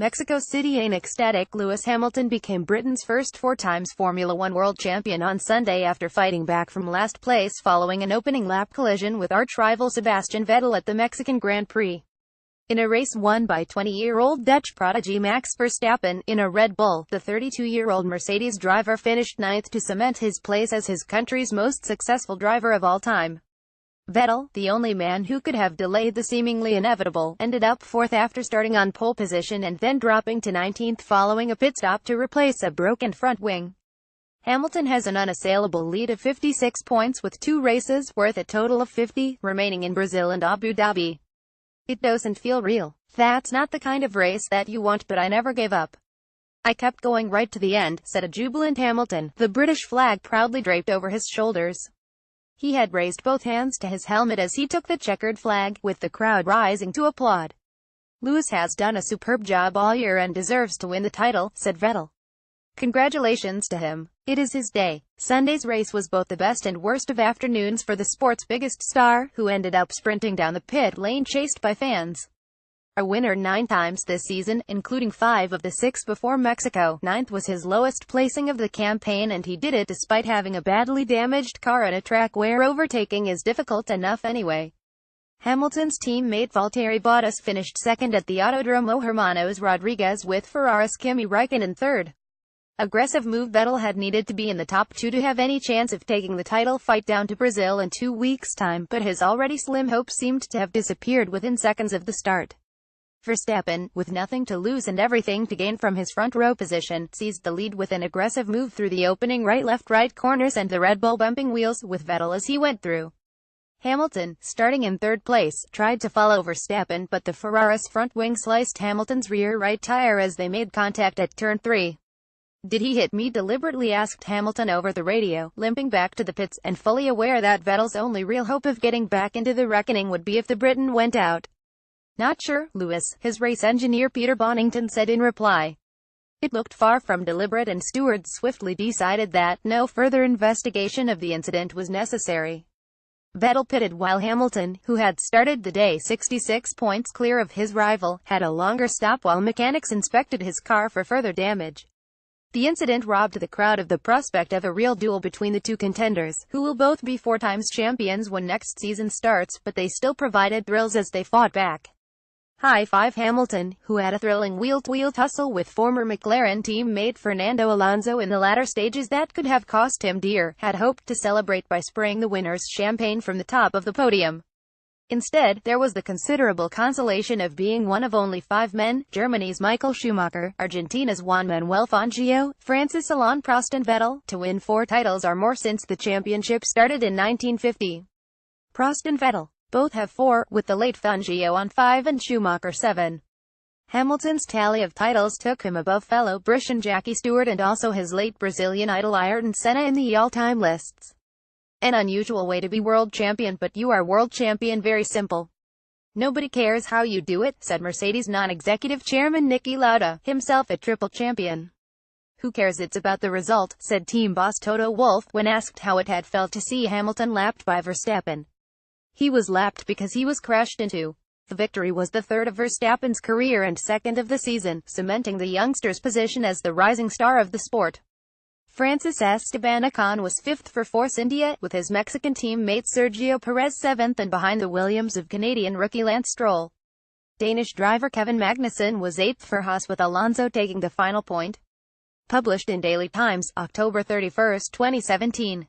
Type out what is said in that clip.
Mexico City ain't ecstatic. Lewis Hamilton became Britain's first four-times Formula One world champion on Sunday after fighting back from last place following an opening lap collision with arch-rival Sebastian Vettel at the Mexican Grand Prix. In a race won by 20-year-old Dutch prodigy Max Verstappen, in a Red Bull, the 32-year-old Mercedes driver finished ninth to cement his place as his country's most successful driver of all time. Vettel, the only man who could have delayed the seemingly inevitable, ended up fourth after starting on pole position and then dropping to 19th following a pit stop to replace a broken front wing. Hamilton has an unassailable lead of 56 points with 2 races, worth a total of 50, remaining in Brazil and Abu Dhabi. "It doesn't feel real. That's not the kind of race that you want, but I never gave up. I kept going right to the end," said a jubilant Hamilton, the British flag proudly draped over his shoulders. He had raised both hands to his helmet as he took the checkered flag, with the crowd rising to applaud. "Lewis has done a superb job all year and deserves to win the title," said Vettel. "Congratulations to him. It is his day." Sunday's race was both the best and worst of afternoons for the sport's biggest star, who ended up sprinting down the pit lane chased by fans. A winner 9 times this season, including 5 of the 6 before Mexico, 9th was his lowest placing of the campaign, and he did it despite having a badly damaged car at a track where overtaking is difficult enough anyway. Hamilton's teammate Valtteri Bottas finished second at the Autodromo Hermanos Rodriguez, with Ferrari's Kimi Räikkönen third. Aggressive move. Vettel had needed to be in the top 2 to have any chance of taking the title fight down to Brazil in 2 weeks' time, but his already slim hopes seemed to have disappeared within seconds of the start. Verstappen, with nothing to lose and everything to gain from his front row position, seized the lead with an aggressive move through the opening right-left-right corners and the Red Bull bumping wheels, with Vettel as he went through. Hamilton, starting in 3rd place, tried to follow Verstappen, but the Ferrari's front wing sliced Hamilton's rear right tire as they made contact at turn 3. "Did he hit me deliberately?" asked Hamilton over the radio, limping back to the pits, and fully aware that Vettel's only real hope of getting back into the reckoning would be if the Briton went out. "Not sure, Lewis," his race engineer Peter Bonington said in reply. It looked far from deliberate, and stewards swiftly decided that no further investigation of the incident was necessary. Vettel pitted while Hamilton, who had started the day 66 points clear of his rival, had a longer stop while mechanics inspected his car for further damage. The incident robbed the crowd of the prospect of a real duel between the two contenders, who will both be 4-times champions when next season starts, but they still provided thrills as they fought back. High five. Hamilton, who had a thrilling wheel-to-wheel tussle with former McLaren teammate Fernando Alonso in the latter stages that could have cost him dear, had hoped to celebrate by spraying the winner's champagne from the top of the podium. Instead, there was the considerable consolation of being one of only 5 men: Germany's Michael Schumacher, Argentina's Juan Manuel Fangio, France's Alain Prost and Vettel, to win 4 titles or more since the championship started in 1950. Prost and Vettel both have 4, with the late Fangio on 5 and Schumacher 7. Hamilton's tally of titles took him above fellow Briton Jackie Stewart and also his late Brazilian idol Ayrton Senna in the all-time lists. An unusual way to be world champion, but you are world champion. Very simple. "Nobody cares how you do it," said Mercedes non-executive chairman Niki Lauda, himself a triple champion. "Who cares? It's about the result," said team boss Toto Wolff, when asked how it had felt to see Hamilton lapped by Verstappen. "He was lapped because he was crashed into." The victory was the 3rd of Verstappen's career and 2nd of the season, cementing the youngster's position as the rising star of the sport. Francis Esteban Ocon was 5th for Force India, with his Mexican teammate Sergio Perez 7th and behind the Williams of Canadian rookie Lance Stroll. Danish driver Kevin Magnussen was 8th for Haas, with Alonso taking the final point. Published in Daily Times, October 31, 2017.